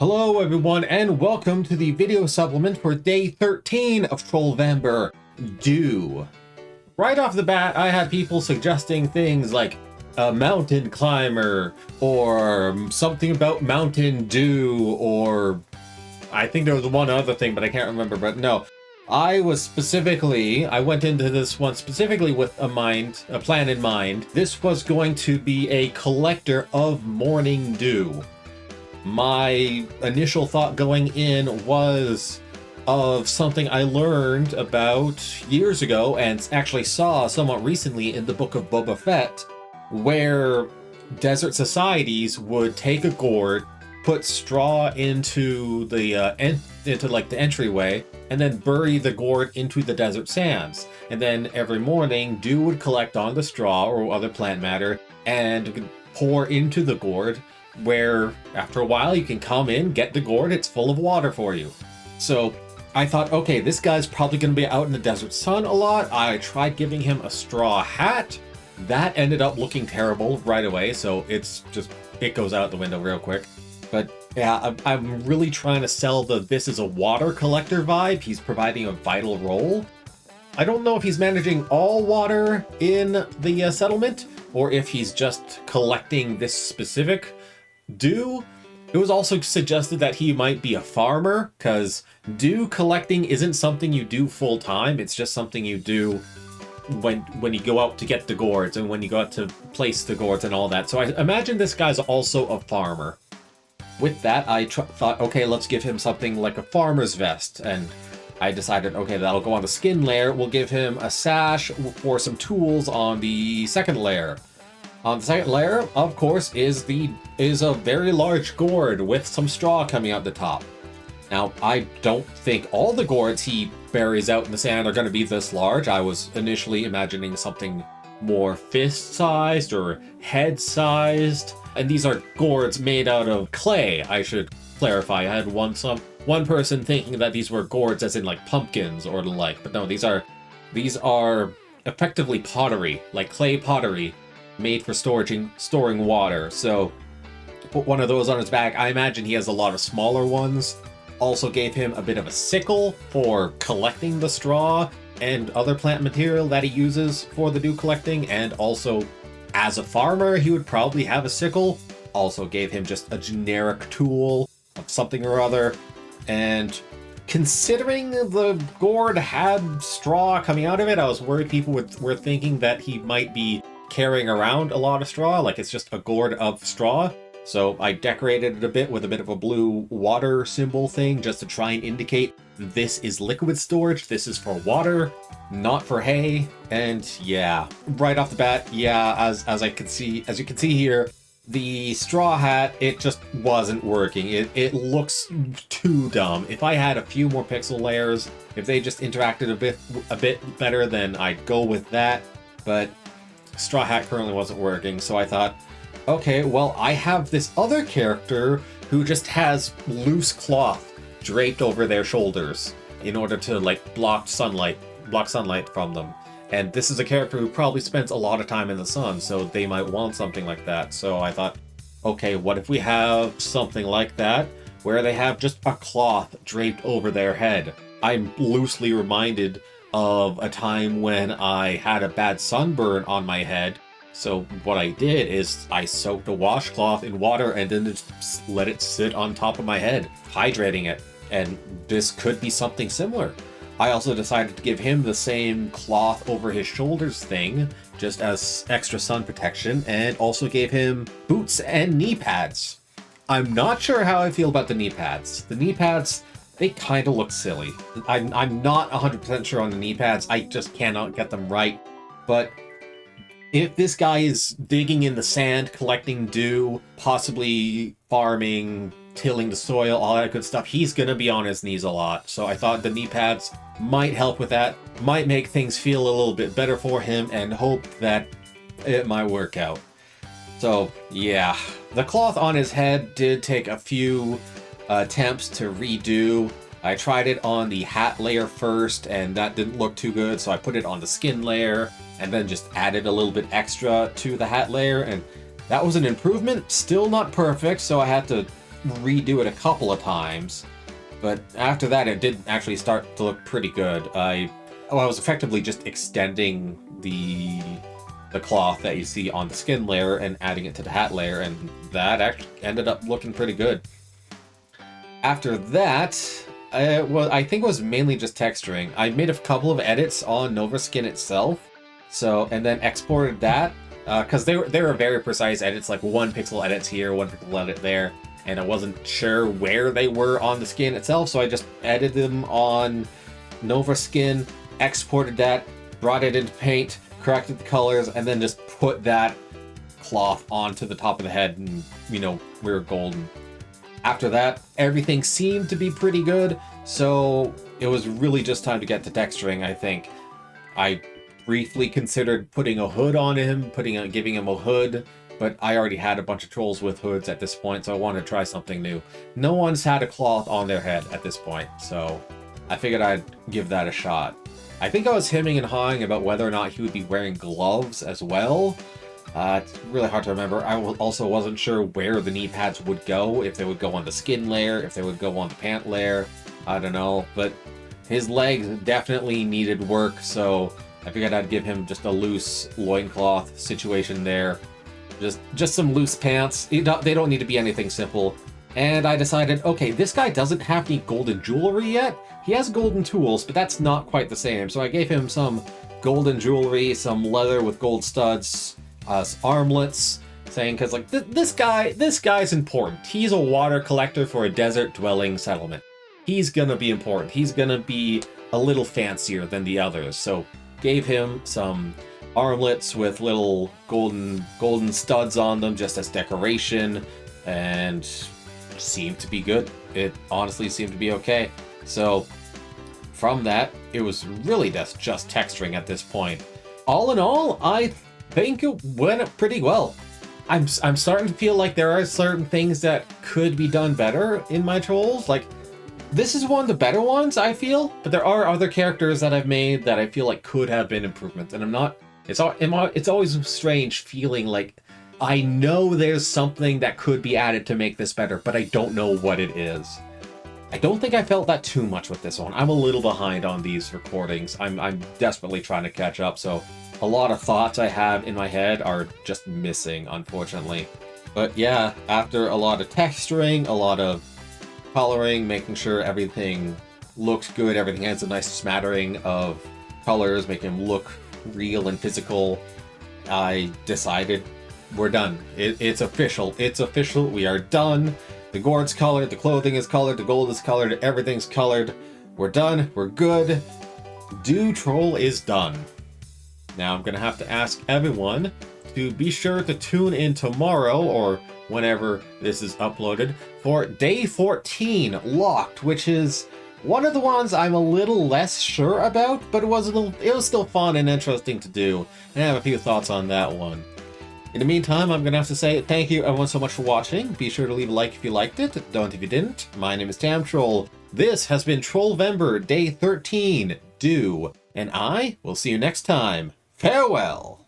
Hello everyone and welcome to the video supplement for day 13 of Trollvember Do. Right off the bat, I had people suggesting things like a mountain climber or something about Mountain Dew, or I think there was one other thing, but I can't remember. But no, I went into this one specifically with a plan in mind. This was going to be a collector of Morning Dew. My initial thought going in was of something I learned about years ago and actually saw somewhat recently in the book of Boba Fett, where desert societies would take a gourd, put straw into the entryway, and then bury the gourd into the desert sands. And then every morning, dew would collect on the straw or other plant matter and pour into the gourd, where after a while you can come in, get the gourd, it's full of water for you. So I thought, okay, this guy's probably going to be out in the desert sun a lot. I tried giving him a straw hat. That ended up looking terrible right away, so it goes out the window real quick. But yeah, I'm really trying to sell this is a water collector vibe. He's providing a vital role. I don't know if he's managing all water in the settlement, or if he's just collecting this specific dew. It was also suggested that he might be a farmer, because dew collecting isn't something you do full time. It's just something you do when you go out to get the gourds and when you go out to place the gourds and all that. So I imagine this guy's also a farmer. With that, I thought, okay, let's give him something like a farmer's vest, and I decided, okay, that'll go on the skin layer. We'll give him a sash for some tools on the second layer. On the second layer, of course, is a very large gourd with some straw coming out the top. Now, I don't think all the gourds he buries out in the sand are going to be this large. I was initially imagining something more fist-sized or head-sized. And these are gourds made out of clay, I should clarify. I had one person thinking that these were gourds as in like pumpkins or the like. But no, these are effectively pottery, like clay pottery, made for storing water. So put one of those on his back. I imagine he has a lot of smaller ones. Also gave him a bit of a sickle for collecting the straw and other plant material that he uses for the dew collecting. And also, as a farmer, he would probably have a sickle. Also gave him just a generic tool of something or other. And considering the gourd had straw coming out of it, I was worried people were thinking that he might be carrying around a lot of straw, like it's just a gourd of straw. So I decorated it a bit with a bit of a blue water symbol thing, just to try and indicate this is liquid storage, this is for water, not for hay. And yeah, right off the bat, yeah, as you can see here, the straw hat, it just wasn't working. It looks too dumb. If I had a few more pixel layers, if they just interacted a bit better, then I'd go with that. But straw hat currently wasn't working, so I thought, okay, well, I have this other character who just has loose cloth draped over their shoulders in order to like block sunlight from them. And this is a character who probably spends a lot of time in the sun, so they might want something like that. So I thought, okay, what if we have something like that where they have just a cloth draped over their head? I'm loosely reminded of a time when I had a bad sunburn on my head. So what I did is I soaked a washcloth in water and then just let it sit on top of my head, hydrating it. And this could be something similar. I also decided to give him the same cloth over his shoulders thing, just as extra sun protection, and also gave him boots and knee pads. I'm not sure how I feel about the knee pads. The knee pads, they kind of look silly. I'm not 100% sure on the knee pads. I just cannot get them right. But if this guy is digging in the sand, collecting dew, possibly farming, tilling the soil, all that good stuff, he's going to be on his knees a lot. So I thought the knee pads might help with that, might make things feel a little bit better for him, and hope that it might work out. So yeah, the cloth on his head did take a few attempts to redo. I tried it on the hat layer first, and that didn't look too good, so I put it on the skin layer, and then just added a little bit extra to the hat layer, and that was an improvement. Still not perfect, so I had to redo it a couple of times, but after that it did actually start to look pretty good. I was effectively just extending the cloth that you see on the skin layer and adding it to the hat layer, and that actually ended up looking pretty good. After that, I think it was mainly just texturing. I made a couple of edits on Nova Skin itself, and then exported that, because they were very precise edits, like 1 pixel edits here, 1 pixel edit there, and I wasn't sure where they were on the skin itself, so I just edited them on Nova Skin, exported that, brought it into Paint, corrected the colors, and then just put that cloth onto the top of the head, and, we were golden. After that, everything seemed to be pretty good, so it was really just time to get to texturing, I think. I briefly considered putting a hood on him, giving him a hood, but I already had a bunch of trolls with hoods at this point, so I wanted to try something new. No one's had a cloth on their head at this point, so I figured I'd give that a shot. I think I was hemming and hawing about whether or not he would be wearing gloves as well. It's really hard to remember. I also wasn't sure where the knee pads would go, if they would go on the skin layer, if they would go on the pant layer. I don't know, but his legs definitely needed work, so I figured I'd give him just a loose loincloth situation there. Just some loose pants. They don't need to be anything simple. And I decided, okay, this guy doesn't have any golden jewelry yet. He has golden tools, but that's not quite the same. So I gave him some golden jewelry, some leather with gold studs, armlets, saying, because like this guy's important. He's a water collector for a desert dwelling settlement. He's gonna be important. He's gonna be a little fancier than the others. So gave him some armlets with little golden studs on them just as decoration, and seemed to be good. It honestly seemed to be okay. So from that, it was really just texturing at this point. All in all, I think it went pretty well. I'm starting to feel like there are certain things that could be done better in my trolls. Like, this is one of the better ones, I feel, but there are other characters that I've made that I feel like could have been improvements, and it's always strange feeling like I know there's something that could be added to make this better, but I don't know what it is. I don't think I felt that too much with this one. I'm a little behind on these recordings. I'm desperately trying to catch up, so a lot of thoughts I have in my head are just missing, unfortunately. But yeah, after a lot of texturing, a lot of coloring, making sure everything looks good, everything has a nice smattering of colors, making them look real and physical, I decided we're done. It's official. It's official. We are done. The gourd's colored, the clothing is colored, the gold is colored, everything's colored. We're done. We're good. Troll is done. Now I'm gonna have to ask everyone to be sure to tune in tomorrow, or whenever this is uploaded, for day 14 Locked, which is one of the ones I'm a little less sure about, but it was still fun and interesting to do, and I have a few thoughts on that one. In the meantime, I'm gonna have to say thank you everyone so much for watching. Be sure to leave a like if you liked it, don't if you didn't. My name is TamTroll. This has been Trollvember Day 13. And I will see you next time. Farewell!